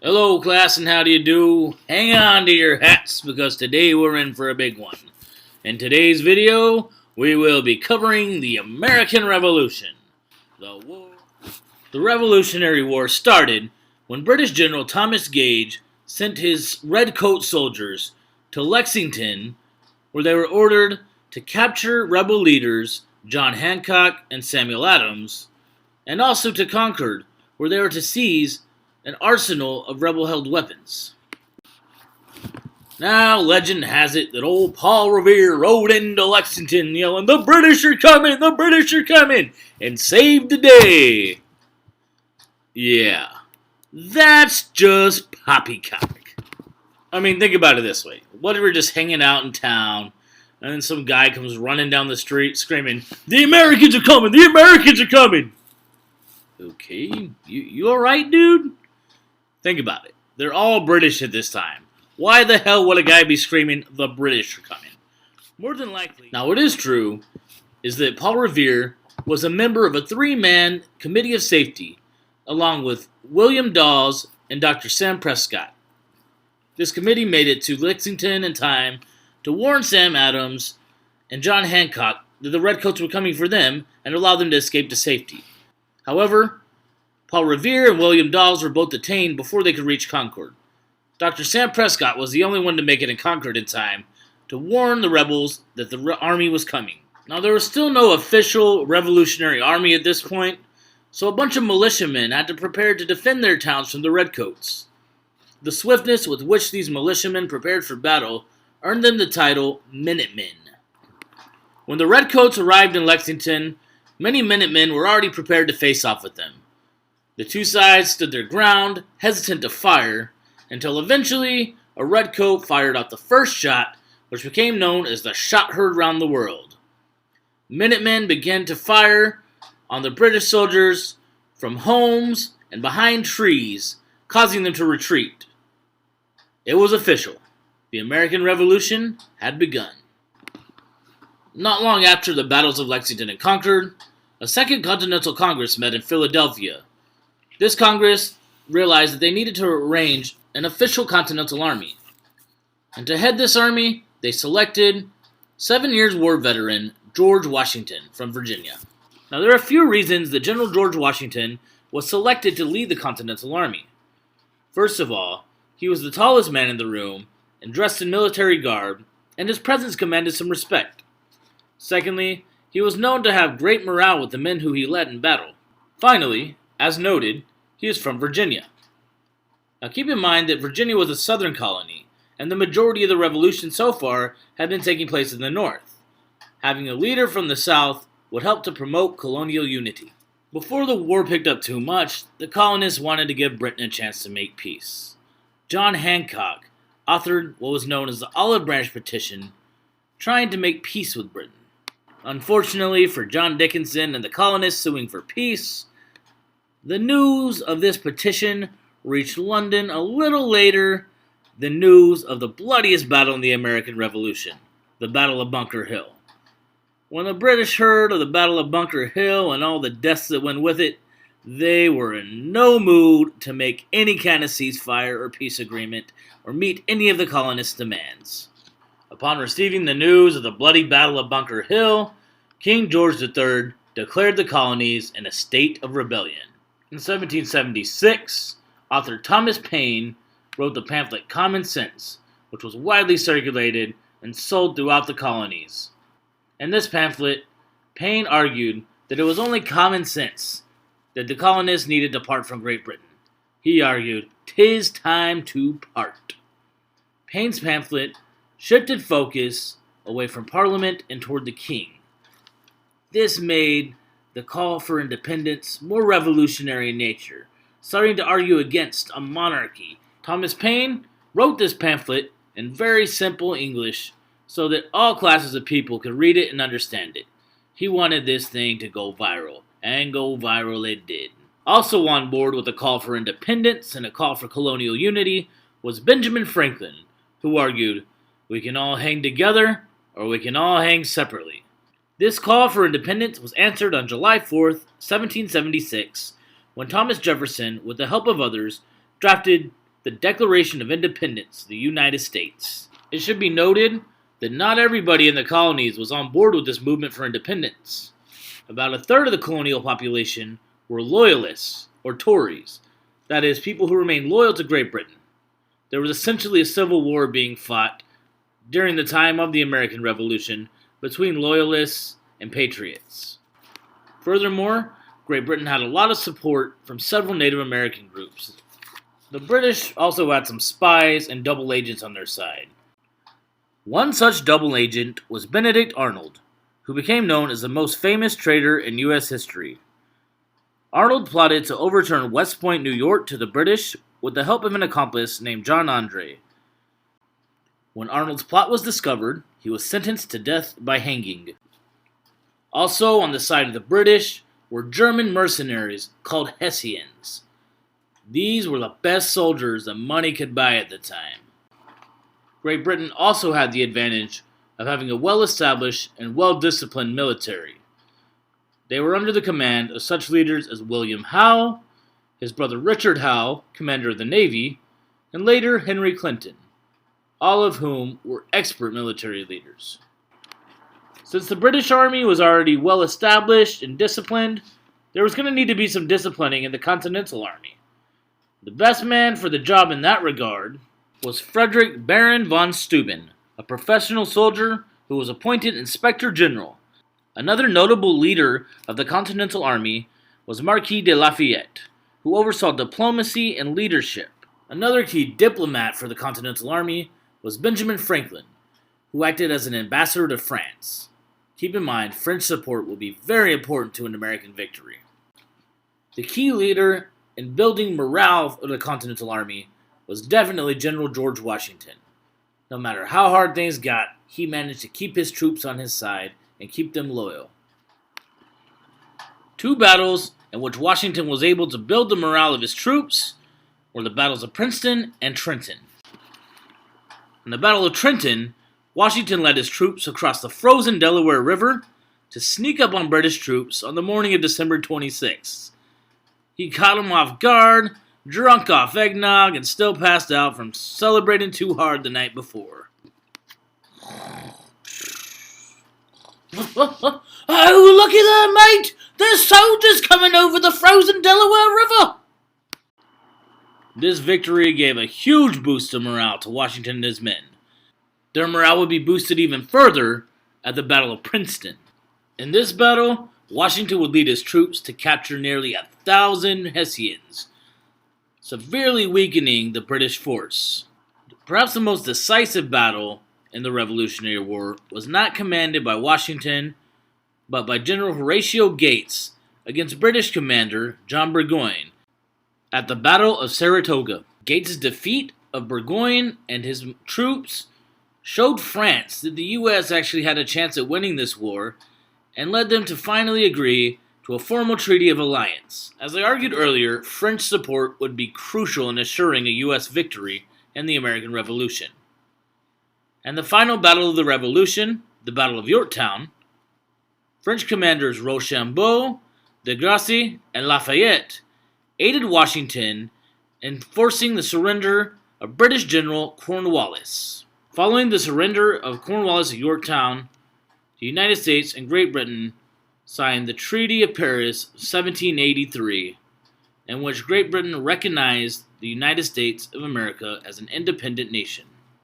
Hello, class, and how do you do? Hang on to your hats because today we're in for a big one. In today's video, we will be covering the American Revolution. The Revolutionary War started when British General Thomas Gage sent his redcoat soldiers to Lexington, where they were ordered to capture rebel leaders John Hancock and Samuel Adams, and also to Concord, where they were to seize an arsenal of rebel-held weapons. Now, legend has it that old Paul Revere rode into Lexington yelling, "The British are coming! The British are coming!" and saved the day. Yeah, that's just poppycock. I mean, think about it this way. What if we're just hanging out in town, and then some guy comes running down the street screaming, "The Americans are coming! The Americans are coming!" Okay, you alright, dude? Think about it. They're all British at this time. Why the hell would a guy be screaming, "The British are coming"? More than likely. Now, what is true is that Paul Revere was a member of a three-man committee of safety, along with William Dawes and Dr. Sam Prescott. This committee made it to Lexington in time to warn Sam Adams and John Hancock that the Redcoats were coming for them and allow them to escape to safety. However, Paul Revere and William Dawes were both detained before they could reach Concord. Dr. Sam Prescott was the only one to make it in Concord in time to warn the rebels that the army was coming. Now, there was still no official Revolutionary Army at this point, so a bunch of militiamen had to prepare to defend their towns from the Redcoats. The swiftness with which these militiamen prepared for battle earned them the title Minutemen. When the Redcoats arrived in Lexington, many Minutemen were already prepared to face off with them. The two sides stood their ground, hesitant to fire, until eventually a redcoat fired out the first shot, which became known as the shot heard round the world. Minutemen began to fire on the British soldiers from homes and behind trees, causing them to retreat. It was official. The American Revolution had begun. Not long after the battles of Lexington and Concord, a Second Continental Congress met in Philadelphia. This Congress realized that they needed to arrange an official Continental Army. And to head this army, they selected 7 years war veteran George Washington from Virginia. Now, there are a few reasons that General George Washington was selected to lead the Continental Army. First of all, he was the tallest man in the room and dressed in military garb, and his presence commanded some respect. Secondly, he was known to have great morale with the men who he led in battle. Finally, as noted, he is from Virginia. Now keep in mind that Virginia was a southern colony, and the majority of the revolution so far had been taking place in the north. Having a leader from the south would help to promote colonial unity. Before the war picked up too much, the colonists wanted to give Britain a chance to make peace. John Hancock authored what was known as the Olive Branch Petition, trying to make peace with Britain. Unfortunately for John Dickinson and the colonists suing for peace, the news of this petition reached London a little later than news of the bloodiest battle in the American Revolution, the Battle of Bunker Hill. When the British heard of the Battle of Bunker Hill and all the deaths that went with it, they were in no mood to make any kind of ceasefire or peace agreement or meet any of the colonists' demands. Upon receiving the news of the bloody Battle of Bunker Hill, King George III declared the colonies in a state of rebellion. In 1776, author Thomas Paine wrote the pamphlet Common Sense, which was widely circulated and sold throughout the colonies. In this pamphlet, Paine argued that it was only common sense that the colonists needed to part from Great Britain. He argued, "'Tis time to part." Paine's pamphlet shifted focus away from Parliament and toward the king. This made the call for independence more revolutionary in nature, starting to argue against a monarchy. Thomas Paine wrote this pamphlet in very simple English so that all classes of people could read it and understand it. He wanted this thing to go viral, and go viral it did. Also on board with a call for independence and a call for colonial unity was Benjamin Franklin, who argued, "We can all hang together, or we can all hang separately." This call for independence was answered on July 4th, 1776, when Thomas Jefferson, with the help of others, drafted the Declaration of Independence of the United States. It should be noted that not everybody in the colonies was on board with this movement for independence. About a third of the colonial population were loyalists, or Tories, that is, people who remained loyal to Great Britain. There was essentially a civil war being fought during the time of the American Revolution between loyalists and patriots. Furthermore, Great Britain had a lot of support from several Native American groups. The British also had some spies and double agents on their side. One such double agent was Benedict Arnold, who became known as the most famous traitor in U.S. history. Arnold plotted to overturn West Point, New York to the British with the help of an accomplice named John Andre. When Arnold's plot was discovered, he was sentenced to death by hanging. Also on the side of the British were German mercenaries called Hessians. These were the best soldiers that money could buy at the time. Great Britain also had the advantage of having a well-established and well-disciplined military. They were under the command of such leaders as William Howe, his brother Richard Howe, commander of the Navy, and later Henry Clinton, all of whom were expert military leaders. Since the British Army was already well-established and disciplined, there was going to need to be some disciplining in the Continental Army. The best man for the job in that regard was Frederick Baron von Steuben, a professional soldier who was appointed Inspector General. Another notable leader of the Continental Army was Marquis de Lafayette, who oversaw diplomacy and leadership. Another key diplomat for the Continental Army was Benjamin Franklin, who acted as an ambassador to France. Keep in mind, French support will be very important to an American victory. The key leader in building morale of the Continental Army was definitely General George Washington. No matter how hard things got, he managed to keep his troops on his side and keep them loyal. Two battles in which Washington was able to build the morale of his troops were the battles of Princeton and Trenton. In the Battle of Trenton, Washington led his troops across the frozen Delaware River to sneak up on British troops on the morning of December 26th. He caught them off guard, drunk off eggnog, and still passed out from celebrating too hard the night before. Oh, looky there, mate! There's soldiers coming over the frozen Delaware River! This victory gave a huge boost of morale to Washington and his men. Their morale would be boosted even further at the Battle of Princeton. In this battle, Washington would lead his troops to capture nearly 1,000 Hessians, severely weakening the British force. Perhaps the most decisive battle in the Revolutionary War was not commanded by Washington, but by General Horatio Gates against British commander John Burgoyne at the Battle of Saratoga. Gates' defeat of Burgoyne and his troops showed France that the U.S. actually had a chance at winning this war and led them to finally agree to a formal treaty of alliance. As I argued earlier, French support would be crucial in assuring a U.S. victory in the American Revolution. And the final battle of the Revolution, the Battle of Yorktown, French commanders Rochambeau, de Grasse, and Lafayette aided Washington in forcing the surrender of British General Cornwallis. Following the surrender of Cornwallis at Yorktown, the United States and Great Britain signed the Treaty of Paris of 1783, in which Great Britain recognized the United States of America as an independent nation.